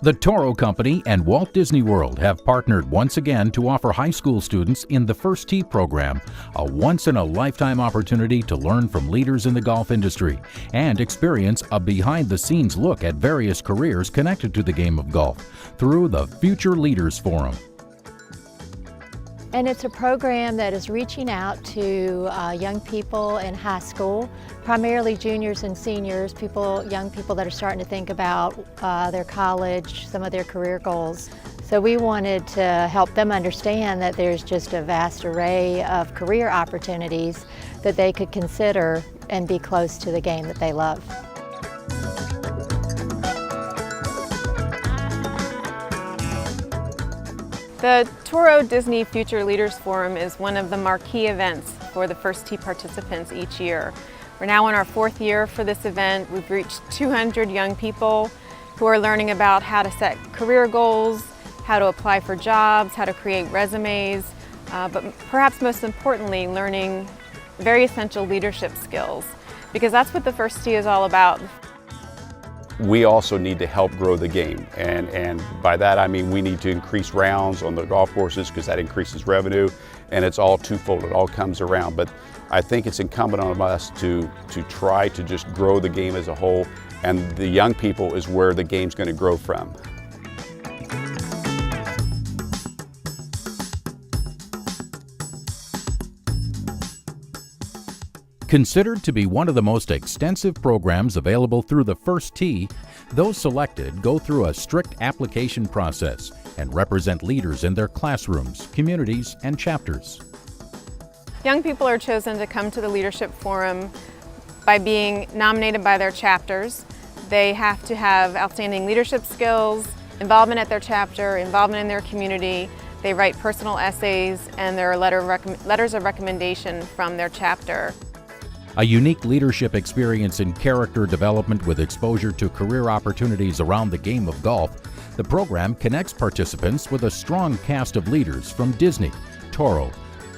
The Toro Company and Walt Disney World have partnered once again to offer high school students in the First Tee program a once-in-a-lifetime opportunity to learn from leaders in the golf industry and experience a behind-the-scenes look at various careers connected to the game of golf through the Future Leaders Forum. And it's a program that is reaching out to young people in high school, primarily juniors and seniors, young people that are starting to think about their college, some of their career goals. So we wanted to help them understand that there's just a vast array of career opportunities that they could consider and be close to the game that they love. The Toro Disney Future Leaders Forum is one of the marquee events for the First Tee participants each year. We're now in our fourth year for this event. We've reached 200 young people who are learning about how to set career goals, how to apply for jobs, how to create resumes, but perhaps most importantly, learning very essential leadership skills, because that's what the First Tee is all about. We also need to help grow the game, and by that I mean we need to increase rounds on the golf courses because that increases revenue, and it's all twofold, it all comes around. But I think it's incumbent on us to try to just grow the game as a whole, and the young people is where the game's going to grow from. Considered to be one of the most extensive programs available through the First Tee, those selected go through a strict application process and represent leaders in their classrooms, communities, and chapters. Young people are chosen to come to the Leadership Forum by being nominated by their chapters. They have to have outstanding leadership skills, involvement at their chapter, involvement in their community. They write personal essays, and there are letters of recommendation from their chapter. A unique leadership experience in character development with exposure to career opportunities around the game of golf, the program connects participants with a strong cast of leaders from Disney, Toro,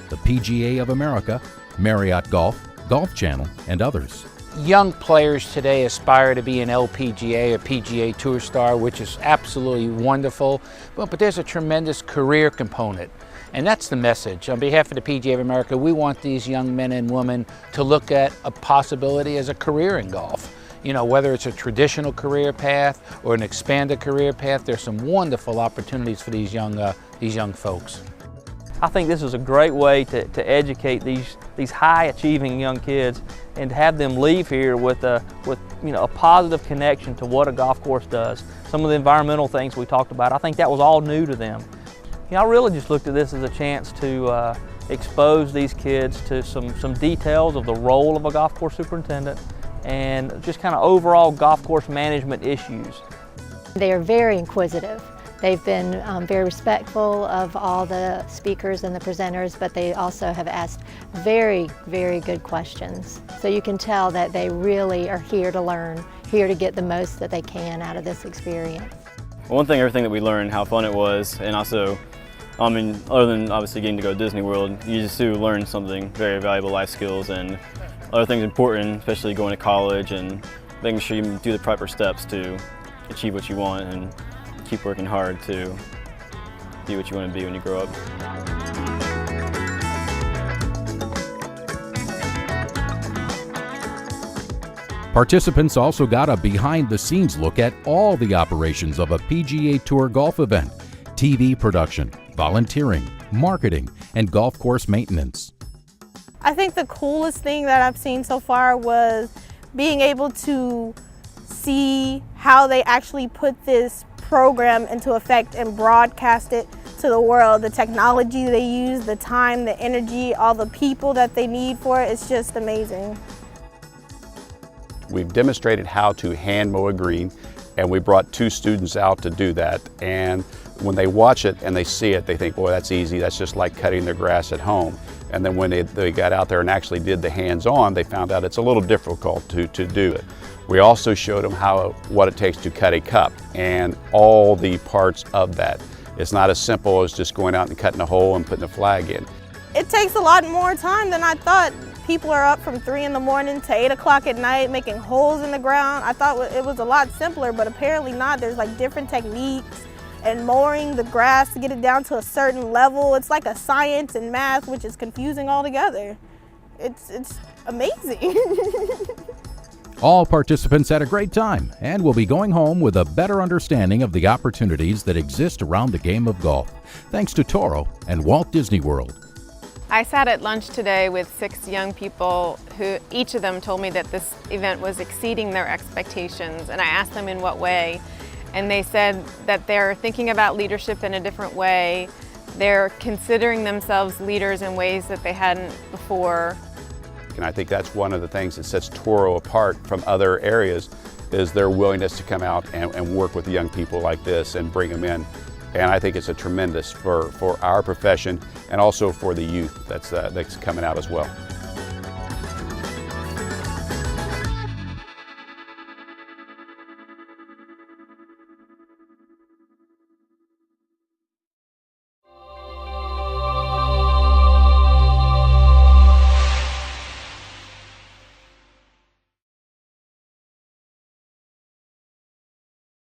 the PGA of America, Marriott Golf, Golf Channel, and others. Young players today aspire to be an LPGA or PGA Tour star, which is absolutely wonderful, but there's a tremendous career component. And that's the message. On behalf of the PGA of America, we want these young men and women to look at a possibility as a career in golf. You know, whether it's a traditional career path or an expanded career path, there's some wonderful opportunities for these young folks. I think this is a great way to educate these high-achieving young kids and to have them leave here with a positive connection to what a golf course does. Some of the environmental things we talked about, I think that was all new to them. You know, I really just looked at this as a chance to expose these kids to some details of the role of a golf course superintendent and just kind of overall golf course management issues. They are very inquisitive. They've been very respectful of all the speakers and the presenters, but they also have asked very, very good questions. So you can tell that they really are here to learn, here to get the most that they can out of this experience. Everything that we learned, how fun it was, and also, other than obviously getting to go to Disney World, you just do learn something, very valuable life skills, and other things important, especially going to college and making sure you do the proper steps to achieve what you want and keep working hard to be what you want to be when you grow up. Participants also got a behind-the-scenes look at all the operations of a PGA Tour golf event, TV production, volunteering, marketing, and golf course maintenance. I think the coolest thing that I've seen so far was being able to see how they actually put this program into effect and broadcast it to the world. The technology they use, the time, the energy, all the people that they need for it, it's just amazing. We've demonstrated how to hand mow a green, and we brought 2 students out to do that. And when they watch it and they see it, they think, boy, that's easy. That's just like cutting their grass at home. And then when they got out there and actually did the hands-on, they found out it's a little difficult to do it. We also showed them what it takes to cut a cup and all the parts of that. It's not as simple as just going out and cutting a hole and putting a flag in. It takes a lot more time than I thought. people are up from 3 in the morning to 8 o'clock at night making holes in the ground. I thought it was a lot simpler, but apparently not. There's like different techniques and mowing the grass to get it down to a certain level. It's like a science and math, which is confusing altogether. It's amazing. All participants had a great time and will be going home with a better understanding of the opportunities that exist around the game of golf, thanks to Toro and Walt Disney World. I sat at lunch today with 6 young people who each of them told me that this event was exceeding their expectations, and I asked them in what way, and they said that they're thinking about leadership in a different way. They're considering themselves leaders in ways that they hadn't before. And I think that's one of the things that sets Toro apart from other areas is their willingness to come out and work with young people like this and bring them in. And I think it's a tremendous for our profession and also for the youth that's coming out as well.